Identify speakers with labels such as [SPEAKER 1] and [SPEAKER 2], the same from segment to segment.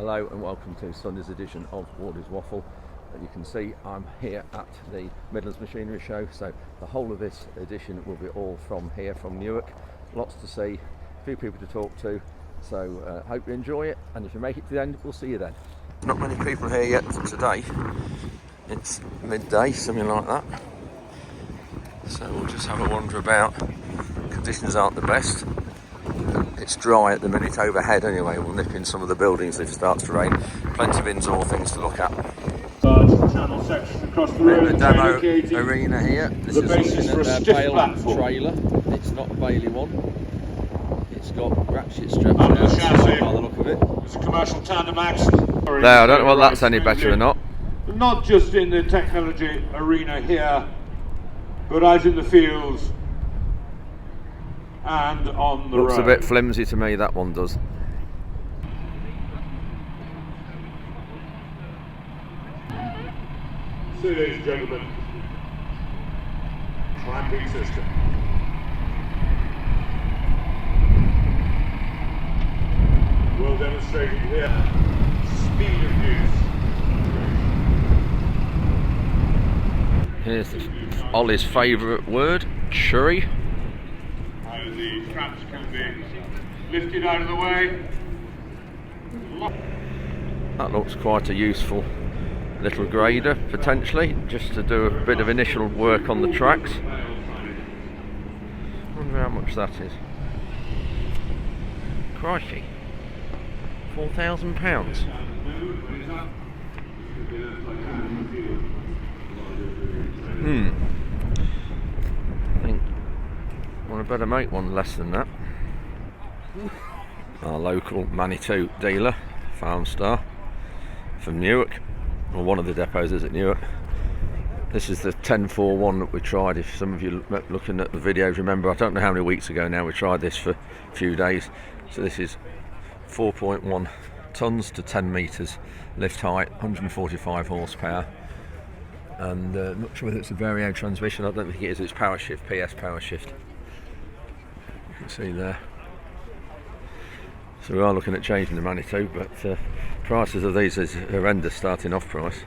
[SPEAKER 1] Hello and welcome to Sunday's edition of Wardy's Waffle. You can see I'm here at the Midlands Machinery Show, so the whole of this edition will be all from here, from Newark. Lots to see, a few people to talk to, so hope you enjoy it, and if you make it to the end, we'll see you then. Not many people here yet today. It's midday, something like that. So we'll just have a wander about. Conditions aren't the best. It's dry at the minute overhead anyway. We'll nip in some of the buildings if it starts to rain. Plenty of indoor things to look at.
[SPEAKER 2] Channel section across the road,
[SPEAKER 1] the demo arena here. This is
[SPEAKER 2] basis for a stiff platform.
[SPEAKER 1] Trailer. It's not a Bailey one. It's got ratchet straps
[SPEAKER 2] Under the
[SPEAKER 1] now,
[SPEAKER 2] chassis,
[SPEAKER 1] by the look of it.
[SPEAKER 2] it's a commercial tandem axle.
[SPEAKER 1] Now, I don't know whether that's any better or not.
[SPEAKER 2] Not just in the technology arena here, but out in the fields and on the road.
[SPEAKER 1] Looks a bit flimsy to me, that one does.
[SPEAKER 2] So, ladies and gentlemen, clamping system. Well demonstrated here. Speed of use.
[SPEAKER 1] Here's Ollie's favourite word, churry.
[SPEAKER 2] How the traps can be lifted out of the way.
[SPEAKER 1] That looks quite a useful little grader, potentially, just to do a bit of initial work on the tracks. Wonder how much that is. Crikey, £4,000. I think I better make one less than that. Our local Manitou dealer, Farm Star, from Newark, or one of the depots is at Newark. This is the 1041 that we tried. If some of you looking at the videos remember, I don't know how many weeks ago now we tried this for a few days. So this is 4.1 tons to 10 metres lift height, 145 horsepower, and I'm not sure whether it's a Vario transmission. I don't think it is. It's power shift, PS power shift. You can see there. So we are looking at changing the Manitou, but prices of these is horrendous starting off price.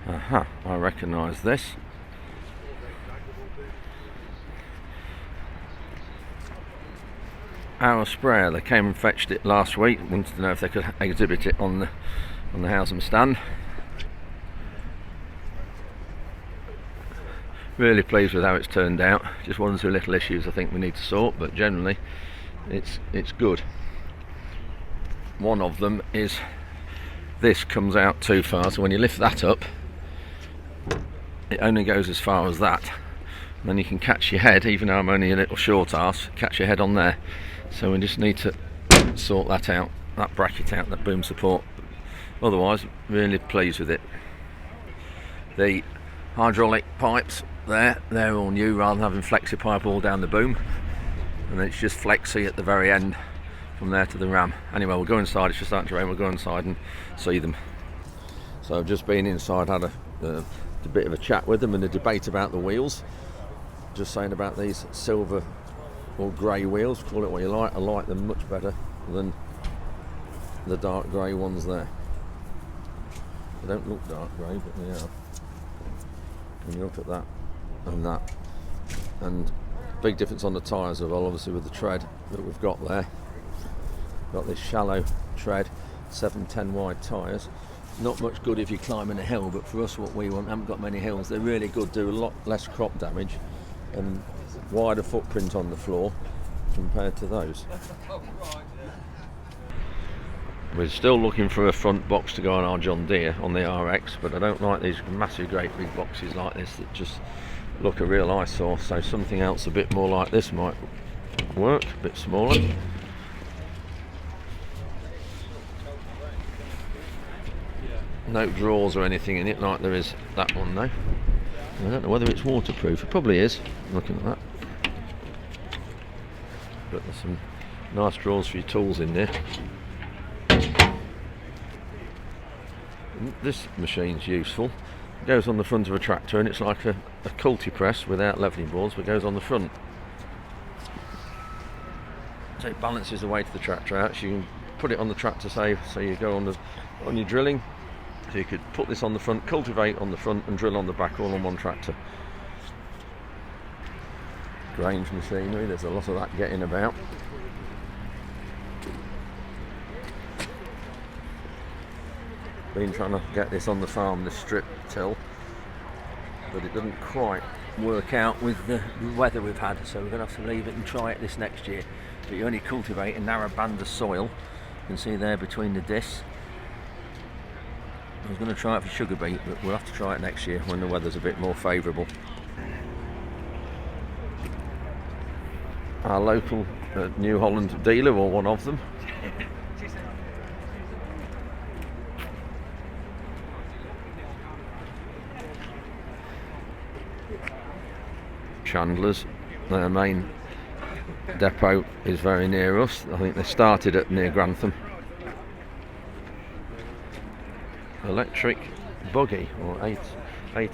[SPEAKER 1] Aha, I recognise this. Our sprayer, they came and fetched it last week. Wanted to know if they could exhibit it on the Howsam stand. Really pleased with how it's turned out. Just one or two little issues I think we need to sort, but generally it's good. One of them is this comes out too far, so when you lift that up it only goes as far as that, and then you can catch your head, even though I'm only a little short arse, catch your head on there. So we just need to sort that out, that bracket out, that boom support. Otherwise, really pleased with it. The hydraulic pipes they're all new, rather than having flexi pipe all down the boom, and it's just flexi at the very end from there to the ram. Anyway, we'll go inside. It's just starting to rain. We'll go inside and see them. So I've just been inside, had a bit of a chat with them and a debate about the wheels. Just saying about these silver or grey wheels, call it what you like. I like them much better than the dark grey ones there. They don't look dark grey, but they are. When you look at that and that, and big difference on the tyres as well, obviously, with the tread that we've got there. Got this shallow tread, 710 wide tyres. Not much good if you're climbing a hill, but for us what we want, haven't got many hills. They're really good, do a lot less crop damage and wider footprint on the floor compared to those. We're still looking for a front box to go on our John Deere on the RX, but I don't like these massive great big boxes like this that just look a real eyesore, so something else a bit more like this might work, a bit smaller. No drawers or anything in it like there is that one though. I don't know whether it's waterproof. It probably is, looking at that. But there's some nice drawers for your tools in there. This machine's useful. It goes on the front of a tractor, and it's like a culti press without levelling boards, but goes on the front. So it balances the weight of the tractor out, so you can put it on the tractor, say so you go on your drilling, so you could put this on the front, cultivate on the front and drill on the back, all on one tractor. Grange machinery, there's a lot of that getting about. Been trying to get this on the farm, this strip till, but it doesn't quite work out with the weather we've had, so we're going to have to leave it and try it this next year. But you only cultivate a narrow band of soil. You can see there between the discs. I was going to try it for sugar beet, but we'll have to try it next year when the weather's a bit more favourable. Our local New Holland dealer, or one of them. Chandler's, their main depot is very near us. I think they started at near Grantham. Electric buggy or ATV. I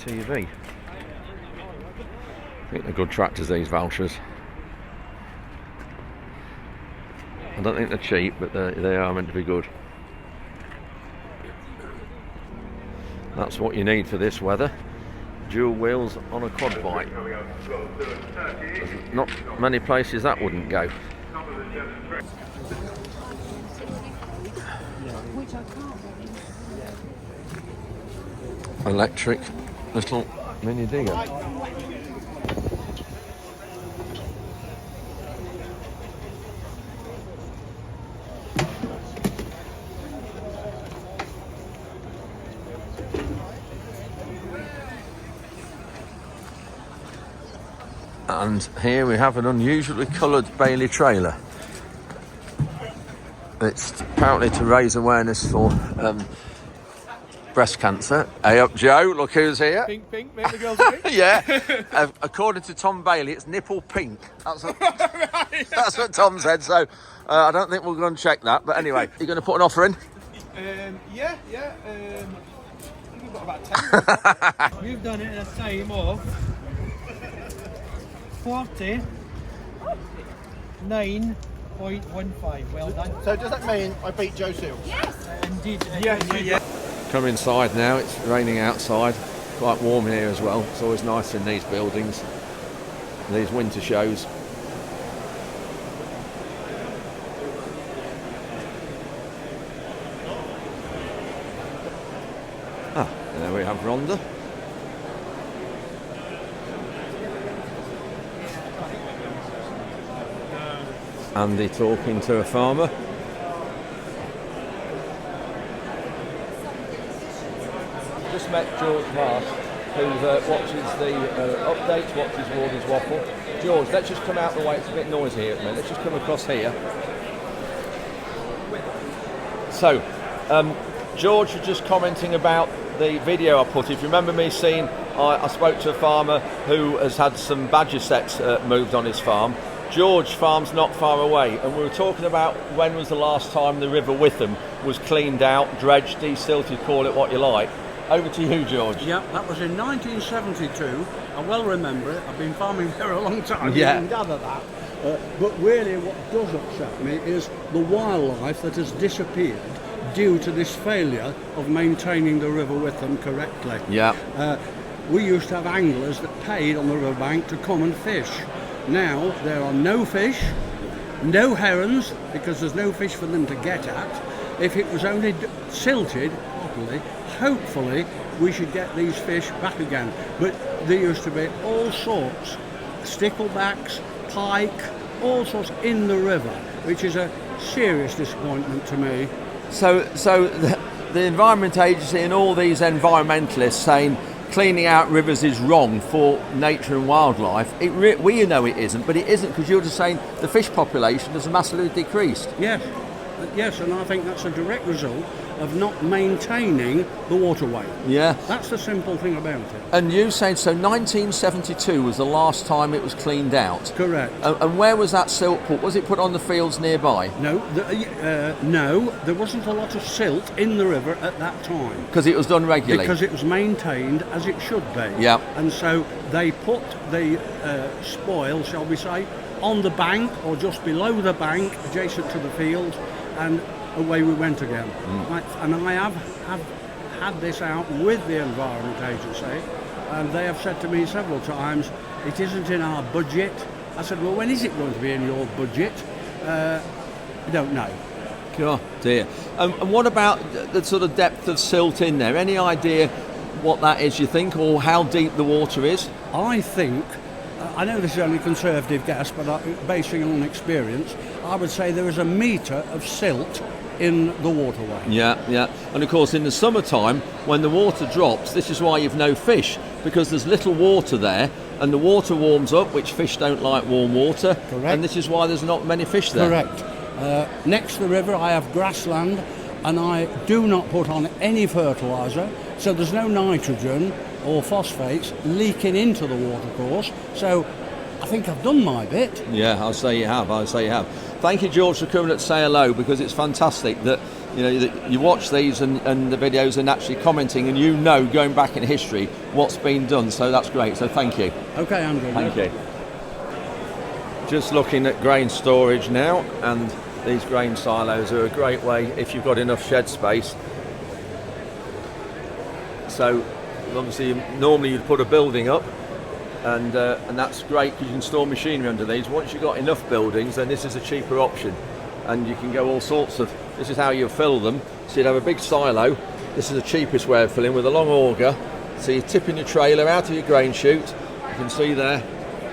[SPEAKER 1] think they're good tractors, these Vultures. I don't think they're cheap, but they are meant to be good. That's what you need for this weather. Dual wheels on a quad bike. There's not many places that wouldn't go. Electric little mini digger. And here we have an unusually coloured Bailey trailer. It's apparently to raise awareness for breast cancer. Hey up, Joe, look who's here.
[SPEAKER 3] Pink, make the girls pink.
[SPEAKER 1] Yeah, according to Tom Bailey, it's nipple pink. That's what Tom said, so I don't think we're going to check that. But anyway, you're going to put an offer in?
[SPEAKER 3] Yeah. I think we've got about 10. We've done it in a time of 49.15. Well done.
[SPEAKER 4] So does that mean I beat Joe Seals?
[SPEAKER 3] Yes. Indeed. Yeah.
[SPEAKER 1] Come inside now, it's raining outside, quite warm in here as well. It's always nice in these buildings, these winter shows. There we have Rhonda. Andy talking to a farmer. Just met George Marsh, who watches the updates, watches Warden's Waffle. George, let's just come out the way, it's a bit noisy here at the minute. Let's just come across here. So, George was just commenting about the video I put. If you remember me seeing, I spoke to a farmer who has had some badger sets moved on his farm. George farms not far away, and we were talking about when was the last time the River Witham was cleaned out, dredged, desilted, call it what you like. Over to you, George.
[SPEAKER 5] Yeah, that was in 1972. I well remember it. I've been farming there a long time.
[SPEAKER 1] Yeah.
[SPEAKER 5] You can gather that. But really what does upset me is the wildlife that has disappeared due to this failure of maintaining the River Witham correctly.
[SPEAKER 1] Yeah.
[SPEAKER 5] We used to have anglers that paid on the riverbank to come and fish. Now there are no fish, no herons, because there's no fish for them to get at. If it was only silted properly, hopefully we should get these fish back again. But there used to be all sorts, sticklebacks, pike, all sorts in the river, which is a serious disappointment to me.
[SPEAKER 1] So the Environment Agency and all these environmentalists saying cleaning out rivers is wrong for nature and wildlife. We know it isn't, but it isn't, because you're just saying the fish population has massively decreased.
[SPEAKER 5] Yes, and I think that's a direct result of not maintaining the waterway.
[SPEAKER 1] Yeah.
[SPEAKER 5] That's the simple thing about it.
[SPEAKER 1] And you saying, so 1972 was the last time it was cleaned out?
[SPEAKER 5] Correct.
[SPEAKER 1] And where was that silt put? Was it put on the fields nearby?
[SPEAKER 5] No, there wasn't a lot of silt in the river at that time.
[SPEAKER 1] Because it was done regularly?
[SPEAKER 5] Because it was maintained as it should be.
[SPEAKER 1] Yeah.
[SPEAKER 5] And so they put the spoil, shall we say, on the bank or just below the bank, adjacent to the field, and away we went again. And I have had this out with the Environment Agency, and they have said to me several times, it isn't in our budget. I said, well, when is it going to be in your budget? I don't know.
[SPEAKER 1] Oh dear. And what about the sort of depth of silt in there? Any idea what that is, you think, or how deep the water is?
[SPEAKER 5] I think, I know this is only a conservative guess, but basing on experience, I would say there is a metre of silt in the waterway.
[SPEAKER 1] Yeah. And of course, in the summertime, when the water drops, this is why you've no fish, because there's little water there, and the water warms up, which fish don't like warm water.
[SPEAKER 5] Correct.
[SPEAKER 1] And this is why there's not many fish there.
[SPEAKER 5] Correct. Next to the river, I have grassland, and I do not put on any fertiliser, so there's no nitrogen or phosphates leaking into the watercourse. So I think I've done my bit.
[SPEAKER 1] Yeah, I'll say you have. Thank you, George, for coming to say hello, because it's fantastic that that you watch these and the videos and actually commenting, and going back in history what's been done. So that's great. So thank you.
[SPEAKER 5] Okay, Andrew.
[SPEAKER 1] Thank you. Just looking at grain storage now, and these grain silos are a great way if you've got enough shed space. So obviously normally you'd put a building up, and that's great because you can store machinery under these. Once you've got enough buildings, then this is a cheaper option, and you can go all sorts of. This is how you fill them. So you'd have a big silo. This is the cheapest way of filling, with a long auger. So you're tipping your trailer out of your grain chute. You can see there,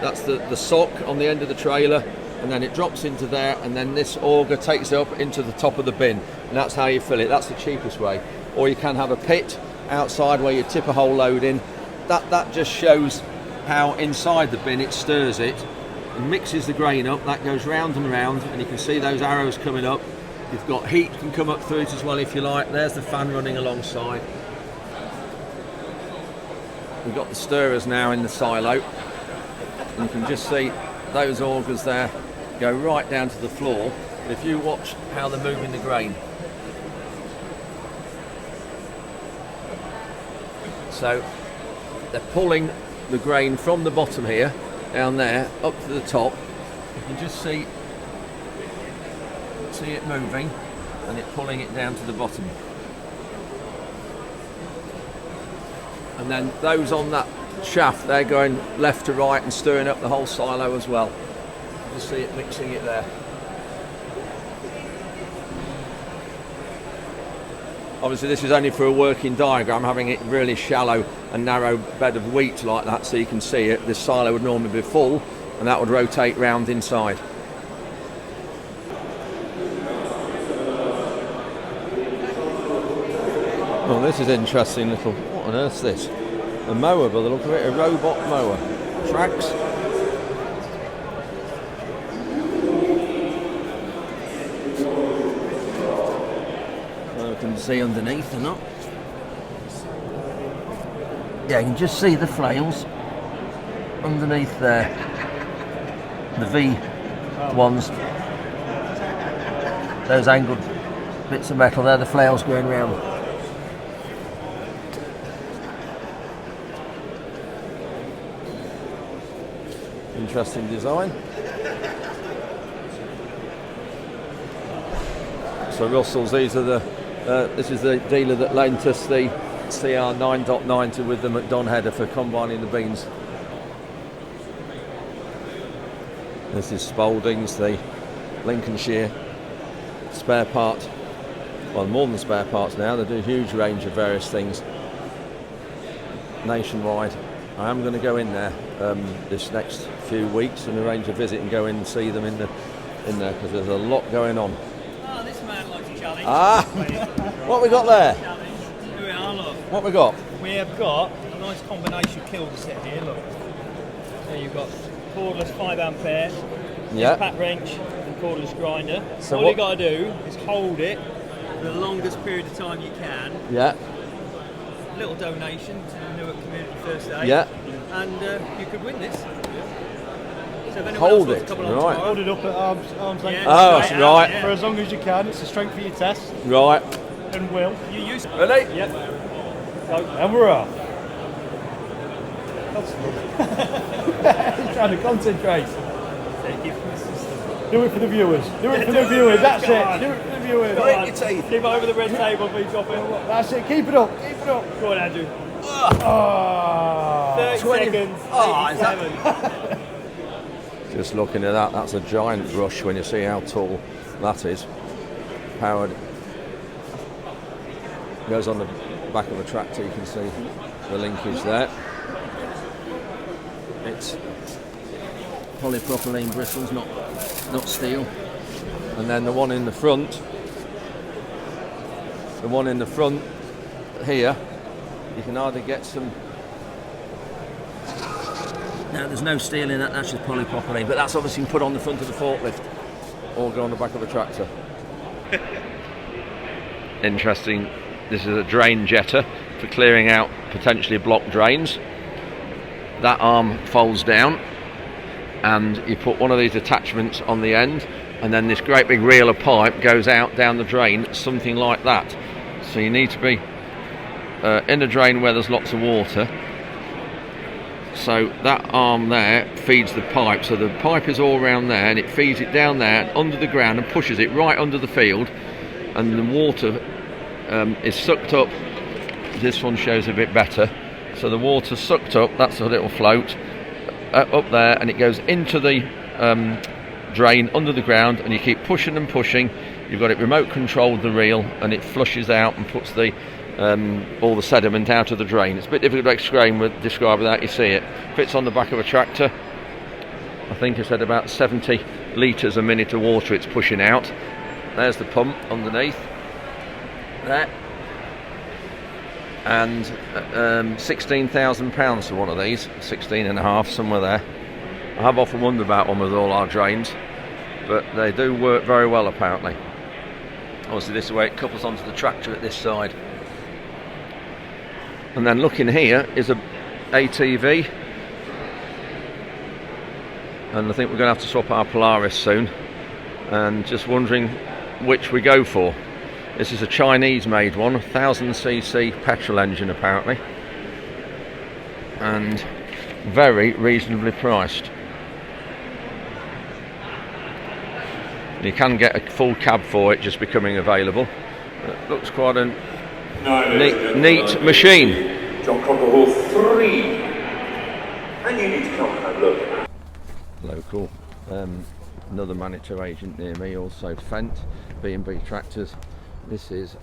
[SPEAKER 1] that's the sock on the end of the trailer, and then it drops into there, and then this auger takes it up into the top of the bin, and that's how you fill it. That's the cheapest way. Or you can have a pit outside where you tip a whole load in. That just shows how inside the bin it stirs it and mixes the grain up. That goes round and round, and you can see those arrows coming up. You've got heat can come up through it as well if you like. There's the fan running alongside. We've got the stirrers now in the silo, and you can just see those augers there go right down to the floor. And if you watch how they're moving the grain, so they're pulling the grain from the bottom here down there up to the top. You can just see it moving, and it pulling it down to the bottom. And then those on that shaft, they're going left to right and stirring up the whole silo as well. You can see it mixing it there. Obviously this is only for a working diagram, having it really shallow and narrow bed of wheat like that so you can see it. This silo would normally be full, and that would rotate round inside. Oh, this is interesting little, what on earth's this? A mower by the look of it, a robot mower. Tracks. Well, you can see underneath or not. Yeah, you can just see the flails underneath there. The V ones. Those angled bits of metal there, the flails going round. Interesting design. So Russell's, these are the this is the dealer that lent us the CR 9.90 with the McDon header for combining the beans. This is Spalding's, the Lincolnshire spare part. Well, more than spare parts now. They do a huge range of various things nationwide. I am going to go in there this next few weeks and arrange a visit and go in and see them in there because there's a lot going on.
[SPEAKER 3] Oh, this man likes a challenge.
[SPEAKER 1] What we got there?
[SPEAKER 3] Here we are, look.
[SPEAKER 1] What we got?
[SPEAKER 3] We have got a nice combination kiln set here, look. There you've got cordless 5 ampere,
[SPEAKER 1] Yeah.
[SPEAKER 3] pat wrench and cordless grinder.
[SPEAKER 1] So
[SPEAKER 3] all
[SPEAKER 1] what-
[SPEAKER 3] you got to do is hold it for the longest period of time you can.
[SPEAKER 1] Yeah.
[SPEAKER 3] Little donation to the Newark Community First Aid.
[SPEAKER 1] Yeah.
[SPEAKER 3] And you could win this. So if anyone
[SPEAKER 1] Hold
[SPEAKER 3] else wants
[SPEAKER 1] it,
[SPEAKER 3] to come along
[SPEAKER 1] right.
[SPEAKER 3] tomorrow-
[SPEAKER 4] Hold it up at arm's length.
[SPEAKER 3] Yeah,
[SPEAKER 1] Oh,
[SPEAKER 3] straight
[SPEAKER 1] right.
[SPEAKER 3] out, yeah.
[SPEAKER 4] For as long as you can. It's a strength for your test.
[SPEAKER 1] Right.
[SPEAKER 4] And will.
[SPEAKER 3] You use it.
[SPEAKER 1] Ready?
[SPEAKER 4] Yep. Go. And we're off. He's trying to concentrate.
[SPEAKER 3] Thank you.
[SPEAKER 4] Do it for the viewers. Do it for the viewers. That's it. Do it for the viewers.
[SPEAKER 3] Break your teeth.
[SPEAKER 6] Keep it over the red table, please, drop it.
[SPEAKER 4] That's it. Keep it up. Keep it up.
[SPEAKER 6] Go on, Andrew.
[SPEAKER 4] Oh.
[SPEAKER 6] 30 seconds.
[SPEAKER 3] Oh, is
[SPEAKER 6] 87.
[SPEAKER 1] Just looking at that, that's a giant brush when you see how tall that is. Powered. Goes on the back of the tractor, you can see the linkage there. It's polypropylene bristles, not steel. And then the one in the front here, you can either get some. No, there's no steel in that, that's just polypropylene, but that's obviously put on the front of the forklift or go on the back of the tractor. Interesting, this is a drain jetter for clearing out potentially blocked drains. That arm folds down and you put one of these attachments on the end, and then this great big reel of pipe goes out down the drain, something like that. So you need to be in a drain where there's lots of water. So that arm there feeds the pipe, so the pipe is all around there and it feeds it down there under the ground and pushes it right under the field, and the water is sucked up. This one shows a bit better. So the water's sucked up, that's a little float up there, and it goes into the drain under the ground, and you keep pushing and pushing. You've got it remote controlled, the reel, and it flushes out and puts the all the sediment out of the drain. It's a bit difficult to describe without you see it. Fits on the back of a tractor. I think it's at about 70 litres a minute of water it's pushing out. There's the pump underneath there, and £16,000 for one of these, 16 and a half, somewhere there. I have often wondered about one with all our drains, but they do work very well apparently. Obviously this is where it couples onto the tractor at this side. And then looking here is a ATV, and I think we're going to have to swap our Polaris soon, and just wondering which we go for. This is a Chinese made one, 1000cc petrol engine apparently, and very reasonably priced. You can get a full cab for it just becoming available. It looks quite a neat machine.
[SPEAKER 2] John Cocker Hall 3. And you need to come and have a look.
[SPEAKER 1] Local. Another Manitou agent near me, also Fent, B&B Tractors. This is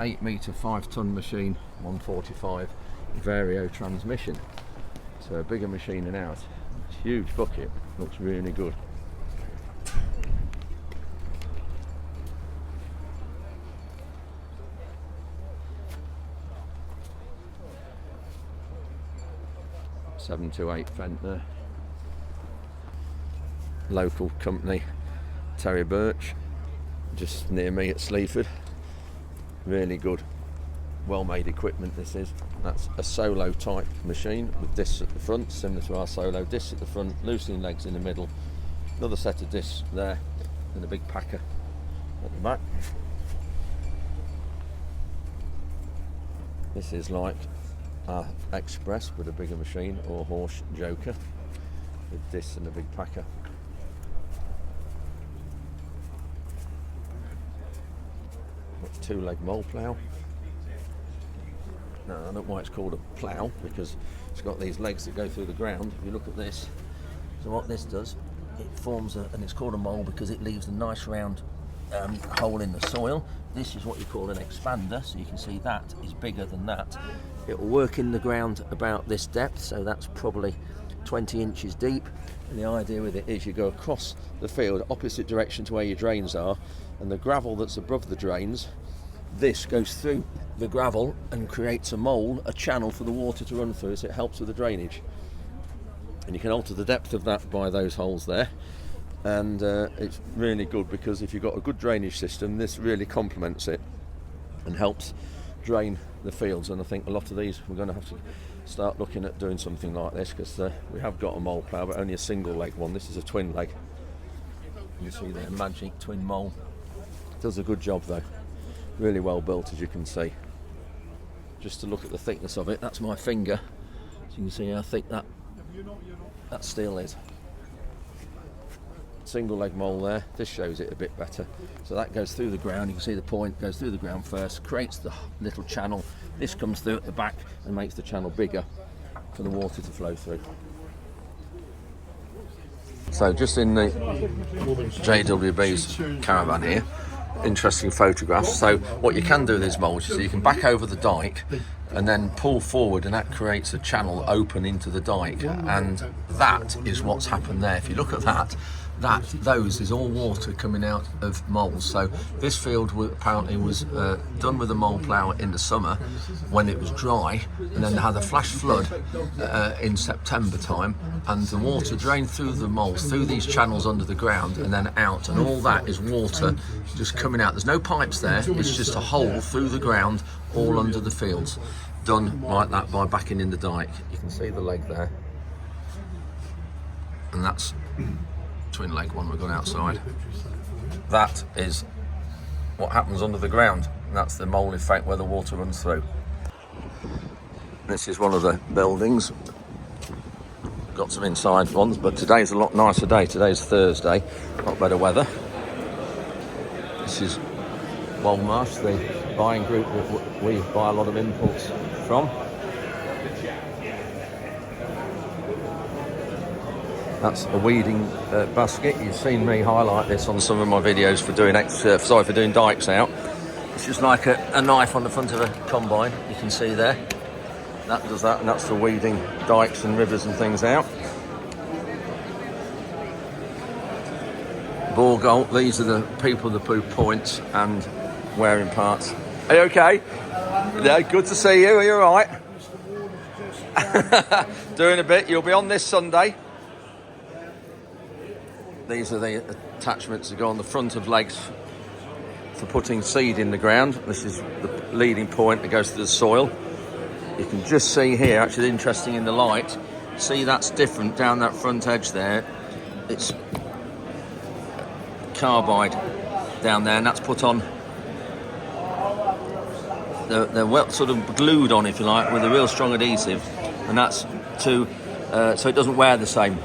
[SPEAKER 1] 8 metre 5 tonne machine, 145 Vario transmission. So a bigger machine than ours. Huge bucket, looks really good. Seven to 8 Fent there. Local company, Terry Birch, just near me at Sleaford. Really good, well made equipment this is. That's a solo type machine with discs at the front, similar to our solo. Discs at the front, loosening legs in the middle, another set of discs there, and a big packer at the back. This is like our Express but a bigger machine, or Horse Joker with discs and a big packer. Two-leg mole plough. No, I don't know why it's called a plough, because it's got these legs that go through the ground. If you look at this, so what this does, it forms and it's called a mole because it leaves a nice round hole in the soil. This is what you call an expander, so you can see that is bigger than that. It will work in the ground about this depth, so that's probably 20 inches deep, and the idea with it is you go across the field opposite direction to where your drains are, and the gravel that's above the drains, this goes through the gravel and creates a mole, a channel for the water to run through, so it helps with the drainage. And you can alter the depth of that by those holes there, and it's really good because if you've got a good drainage system, this really complements it and helps drain the fields. And I think a lot of these we're going to have to start looking at doing something like this, because we have got a mole plough but only a single leg one. This is a twin leg. You can see there, magic twin mole. Does a good job though, really well built, as you can see. Just to look at the thickness of it, that's my finger, so you can see how thick that steel is. single leg mole there. This shows it a bit better. So that goes through the ground. You can see the point goes through the ground first, creates the little channel. This comes through at the back and makes the channel bigger for the water to flow through. So just in the JWB's caravan here, interesting photographs. So what you can do with these moles is you can back over the dike and then pull forward, and that creates a channel open into the dike, and that is what's happened there. If you look at that, those is all water coming out of moles. So this field apparently was done with a mole plough in the summer when it was dry, and then they had a flash flood in September time, and the water drained through the moles, through these channels under the ground, and then out, and all that is water just coming out. There's no pipes there, it's just a hole through the ground all under the fields, done like that by backing in the dike. You can see the leg there, and that's twin leg one we've got outside. That is what happens under the ground. That's the mole effect where the water runs through. This is one of the buildings. Got some inside ones, but today's a lot nicer day. Today's Thursday, a lot better weather. This is Walmarsh, the buying group that we buy a lot of imports from. That's a weeding basket. You've seen me highlight this on some of my videos for doing for doing dikes out. It's just like a knife on the front of a combine. You can see there. That does that, and that's for weeding dikes and rivers and things out. Borgolt, these are the people that put points and wearing parts. Are you okay? Yeah, good to see you. Are you all right? Doing a bit. You'll be on this Sunday. These are the attachments that go on the front of legs for putting seed in the ground. This is the leading point that goes to the soil. You can just see here, actually interesting in the light, see that's different down that front edge there. It's carbide down there, and that's put on, they're well sort of glued on, if you like, with a real strong adhesive, and that's to so it doesn't wear the same.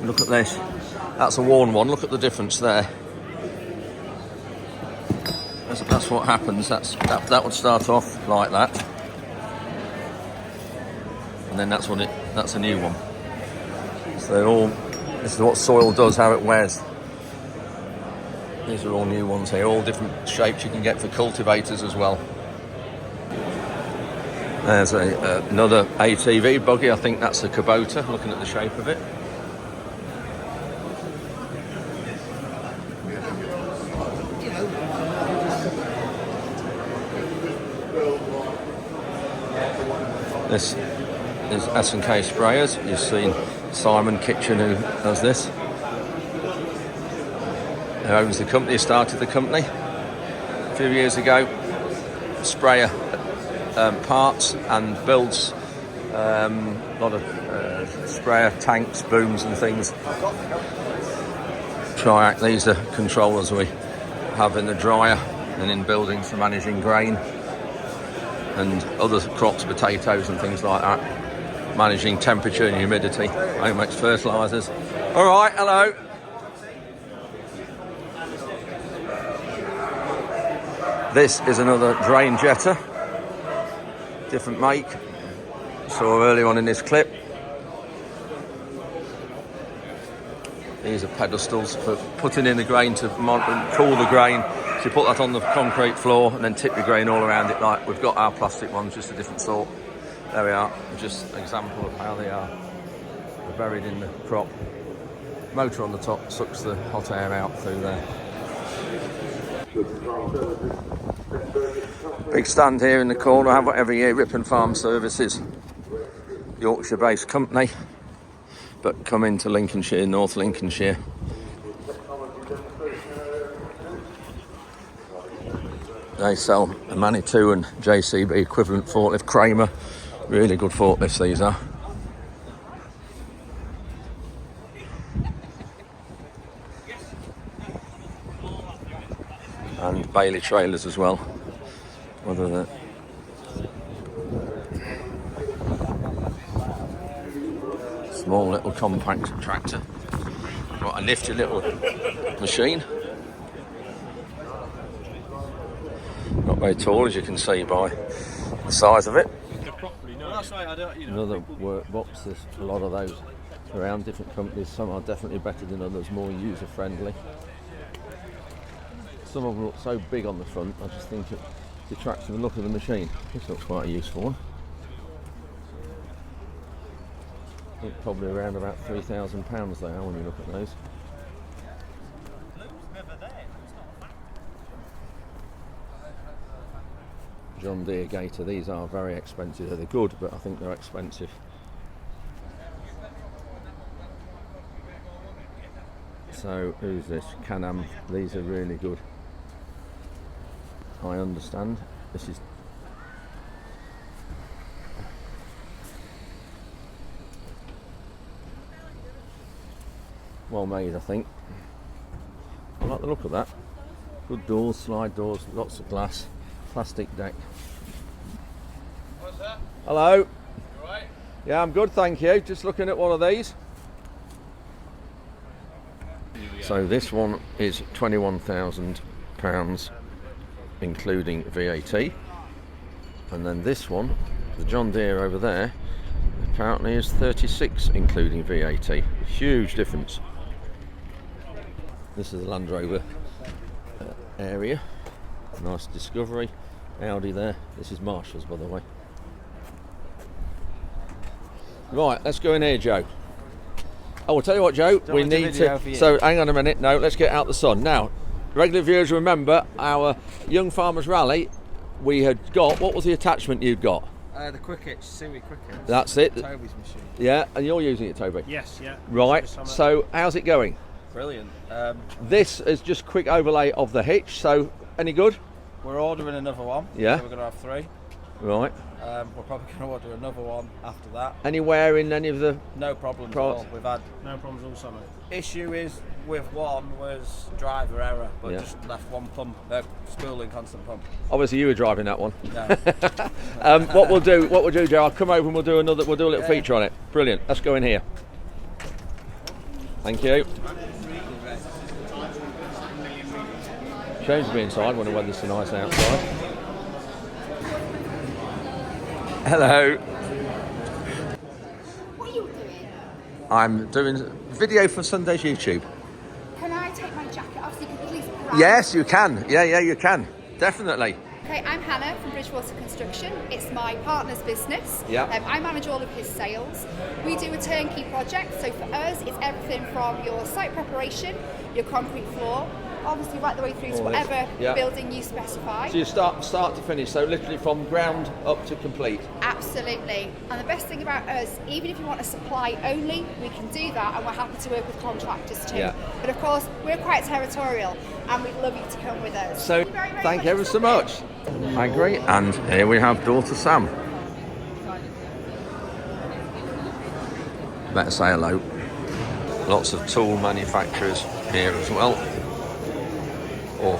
[SPEAKER 1] Look at this. That's a worn one. Look at the difference there. That's what happens. That would start off like that, and then that's a new one. So this is what soil does, how it wears. These are all new ones here, all different shapes you can get for cultivators as well. There's another ATV buggy. I think that's a Kubota, looking at the shape of it. This is S&K sprayers. You've seen Simon Kitchen who does this. Who owns the company, started the company a few years ago. Sprayer parts and builds a lot of sprayer tanks, booms and things. Triac, these are controllers we have in the dryer and in buildings for managing grain and other crops, potatoes and things like that, managing temperature and humidity. Home makes fertilisers. All right, hello. This is another drain jetter, different make. Saw earlier on in this clip. These are pedestals for putting in the grain to cool the grain. So you put that on the concrete floor and then tip your grain all around it. Like we've got our plastic ones, just a different sort. There we are, just an example of how they are. They're buried in the crop. Motor on the top sucks the hot air out through there. Big stand here in the corner. I have it every year. Ripon Farm Services, Yorkshire-based company, but come into Lincolnshire, North Lincolnshire. They sell a Manitou and JCB equivalent forklift. Kramer, really good forklifts these are. And Bailey trailers as well. Whether they're small little compact tractor. Right, a nifty little machine. Not very tall, as you can see by the size of it.
[SPEAKER 3] That's right, I don't,
[SPEAKER 1] Another workbox. There's a lot of those around, different companies. Some are definitely better than others, more user friendly. Some of them look so big on the front, I just think it detracts from the look of the machine. This looks quite a useful one. I think probably around about £3,000 they are when you look at those. John Deere Gator, these are very expensive. They're good, but I think they're expensive. So, who's this? Can-Am, these are really good. I understand. This is well made, I think. I like the look of that. Good doors, slide doors, lots of glass, plastic deck.
[SPEAKER 3] What's that?
[SPEAKER 1] Hello.
[SPEAKER 3] You alright?
[SPEAKER 1] Yeah, I'm good, thank you. Just looking at one of these. So this one is £21,000 including VAT, and then this one, the John Deere over there, apparently is 36 including VAT. Huge difference. This is the Land Rover area. Nice Discovery. Audi there. This is Marshall's, by the way. Right, let's go in here, Joe. Oh, I'll tell you what, Joe, we need to. So, hang on a minute. No, let's get out the sun. Now, regular viewers remember our Young Farmers Rally. We had got, what was the attachment you'd got?
[SPEAKER 7] The quick hitch, Sui quick hitch.
[SPEAKER 1] That's it.
[SPEAKER 7] Toby's machine.
[SPEAKER 1] Yeah, and you're using it, Toby?
[SPEAKER 3] Yes, yeah.
[SPEAKER 1] Right, so how's it going?
[SPEAKER 7] Brilliant.
[SPEAKER 1] This is just quick overlay of the hitch, so any good?
[SPEAKER 7] We're ordering another one.
[SPEAKER 1] Yeah.
[SPEAKER 7] So we're going to have 3.
[SPEAKER 1] Right.
[SPEAKER 7] We're probably going to order another one after that.
[SPEAKER 1] Anywhere in any of the...
[SPEAKER 7] No problems at all. We've had...
[SPEAKER 3] No problems all summer.
[SPEAKER 7] Issue is with one was driver error, but
[SPEAKER 1] Yeah.
[SPEAKER 7] just left one pump, spooling constant pump.
[SPEAKER 1] Obviously you were driving that one.
[SPEAKER 7] No.
[SPEAKER 1] What we'll do, Joe, I'll come over and we'll do a little feature on it. Brilliant. Let's go in here. Thank you. Shame to be inside when the weather's so nice outside. Hello.
[SPEAKER 8] What are you doing?
[SPEAKER 1] I'm doing video for Sunday's YouTube.
[SPEAKER 8] Can I take my jacket off so you can please grab
[SPEAKER 1] Yes, you can. Yeah, you can. Definitely.
[SPEAKER 8] Okay, I'm Hannah from Bridgewater Construction. It's my partner's business.
[SPEAKER 1] Yeah.
[SPEAKER 8] I manage all of his sales. We do a turnkey project, so for us it's everything from your site preparation, your concrete floor, obviously right the way through to
[SPEAKER 1] All this.
[SPEAKER 8] whatever
[SPEAKER 1] Yeah.
[SPEAKER 8] building you specify.
[SPEAKER 1] So you start to finish, so literally from ground up to complete.
[SPEAKER 8] Absolutely. And the best thing about us, even if you want a supply only, we can do that, and we're happy to work with contractors too.
[SPEAKER 1] Yeah.
[SPEAKER 8] But of course, we're quite territorial, and we'd love you to come with us.
[SPEAKER 1] So thank you ever so much. I agree. And here we have daughter Sam. Better say hello. Lots of tool manufacturers here as well. Or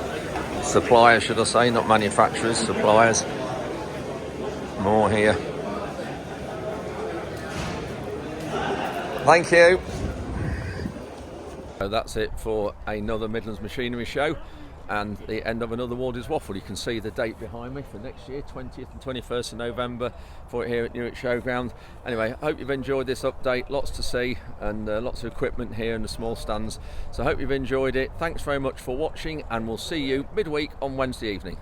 [SPEAKER 1] suppliers, should I say, not manufacturers, suppliers. More here. Thank you. So that's it for another Midlands Machinery Show and the end of another Wardy's Waffle. You can see the date behind me for next year, 20th and 21st of November, for it here at Newark Showground. Anyway, I hope you've enjoyed this update. Lots to see and lots of equipment here in the small stands. So I hope you've enjoyed it. Thanks very much for watching, and we'll see you midweek on Wednesday evening.